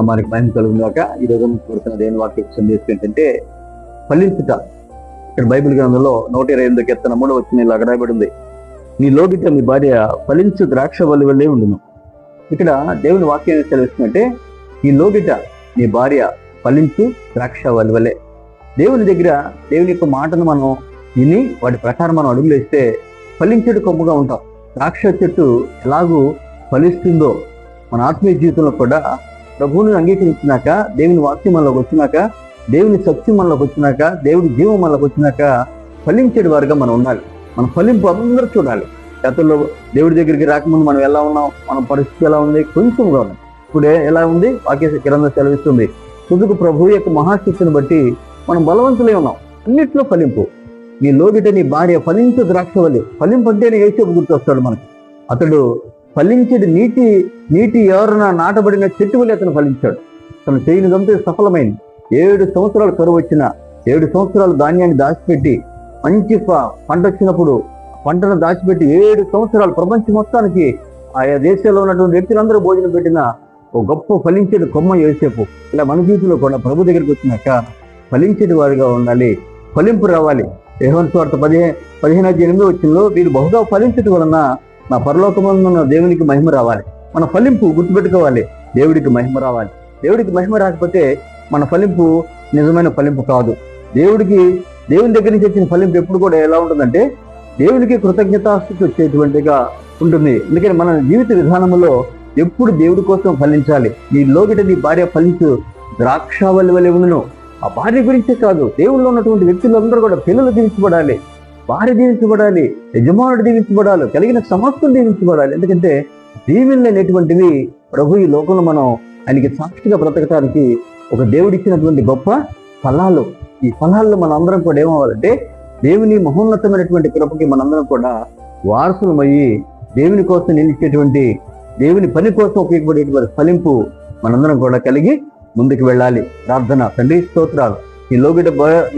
నామానికి మహిమ కలుగుగాక. ఈ రోజు కొడుతున్న దేవుని వాక్య సందేశం ఏంటంటే ఫలించుట. ఇక్కడ బైబిల్ గ్రంథంలో 128 కీర్తన 3వ వచనం ఇలా రాయబడి ఉంది, నీ లోగిట నీ భార్య ఫలించు ద్రాక్ష వల్లి వల్లే ఉండును. ఇక్కడ దేవుని వాక్యం సెలవిస్తుందంటే ఈ లోగిట నీ భార్య ఫలించు ద్రాక్ష వల్లి వల్లే. దేవుని దగ్గర దేవుని యొక్క మాటను మనం విని వాటి ప్రకారం మనం అడుగులు వేస్తే ఫలించేడు కొమ్మగా ఉంటాం. ద్రాక్ష చెట్టు ఎలాగూ ఫలిస్తుందో మన ఆత్మీయ జీవితంలో కూడా ప్రభువుని అంగీకరించినాక, దేవుని వాక్యం మనలోకి వచ్చినాక, దేవుని సత్యం మనలోకి వచ్చినాక, దేవుడి జీవం మనలోకి వచ్చినాక ఫలించేడు వారుగా మనం ఉండాలి. మన ఫలింపు అందరూ చూడాలి. గతంలో దేవుడి దగ్గరికి రాకముందు మనం ఎలా ఉన్నాం, మన పరిస్థితి ఎలా ఉంది, కొంచెంగా ఉన్నాం. ఇప్పుడే ఎలా ఉంది వాక్య గ్రంథం సెలవిస్తుంది. తుదుకు ప్రభువు యొక్క మహాశక్తిని బట్టి మనం బలవంతులే ఉన్నాం. అన్నిట్లో ఫలింపు. నీ లోగిట నీ భార్య ఫలించు ద్రాక్షవల్లి. ఫలింపు అంటేనే యేసు గుర్తొస్తాడు మనకి. అతడు ఫలించేది నీటి ఎవరన నాటబడిన చెట్టు వల్ల అతను ఫలించాడు. తను చేయనిదంతా సఫలమైంది. 7 సంవత్సరాలు కరువు వచ్చిన 7 సంవత్సరాలు ధాన్యాన్ని దాచిపెట్టి మంచి పంట వచ్చినప్పుడు పంటను దాచిపెట్టి 7 సంవత్సరాలు ప్రపంచం మొత్తానికి ఆయా దేశాల్లో ఉన్నటువంటి వ్యక్తులందరూ భోజనం పెట్టిన ఒక గొప్ప ఫలించేది కొమ్మ యోసేపు. ఇలా మన జీవితంలో కూడా ప్రభు దగ్గరికి వచ్చినాక ఫలించేది వారిగా ఉండాలి. ఫలింపు రావాలి. యోహాను సువార్త 15:8 వచ్చిందో, వీరు బహుగా ఫలించడం వలన నా పరలోకమందున్న దేవునికి మహిమ రావాలి. మన ఫలింపు గుర్తుపెట్టుకోవాలి. దేవుడికి మహిమ రావాలి. దేవుడికి మహిమ రాకపోతే మన ఫలింపు నిజమైన ఫలింపు కాదు. దేవుని దగ్గర నుంచి వచ్చిన ఫలింపు ఎప్పుడు కూడా ఎలా ఉంటుందంటే దేవునికి కృతజ్ఞతాస్థితి వచ్చేటువంటిగా ఉంటుంది. ఎందుకని మన జీవిత విధానంలో ఎప్పుడు దేవుడి కోసం ఫలించాలి. నీ లోగిట నీ భార్య ఫలించు ద్రాక్షావల్లి వలె ఉండును. ఆ భార్య గురించే కాదు, దేవుళ్ళు ఉన్నటువంటి వ్యక్తులందరూ కూడా పిల్లలు దీవించబడాలి, భార్య దీవించబడాలి, యజమానుడు దీవించబడాలి, కలిగిన సమస్తం దీవించబడాలి. ఎందుకంటే దీవెనలు అనేటువంటివి ప్రభు ఈ లోకంలో మనం ఆయనకి సాక్షిగా బ్రతకటానికి ఒక దేవుడిచ్చినటువంటి గొప్ప ఫలాలు. ఈ ఫలాల్లో మన అందరం కూడా ఏమవ్వాలంటే దేవుని మహోన్నతమైనటువంటి కృపకి మనందరం కూడా వారసులమయ్యి దేవుని కోసం నిలిచేటువంటి, దేవుని పని కోసం ఉపయోగపడేటువంటి ఫలింపు మనందరం కూడా కలిగి ముందుకు వెళ్ళాలి. ప్రార్థన. తండ్రి స్తోత్రాలు. ఈ లోగిట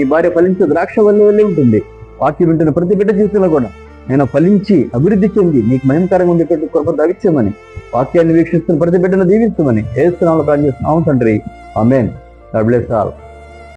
ఈ భార్య ఫలించే ద్రాక్ష వల్లి వల్లే ఉంటుంది. వాక్యం వింటున్న ప్రతి బిడ్డ జీవితంలో కూడా నేను ఫలించి అభివృద్ధి చెంది నీకు మహిమకరంగా ఉండేటువంటి కృప దవించమని, వాక్యాన్ని వీక్షిస్తున్న ప్రతి బిడ్డను దీవించమని యేసు నామములో ప్రార్థిస్తున్నాము తండ్రి. ఆమేన్. God bless all.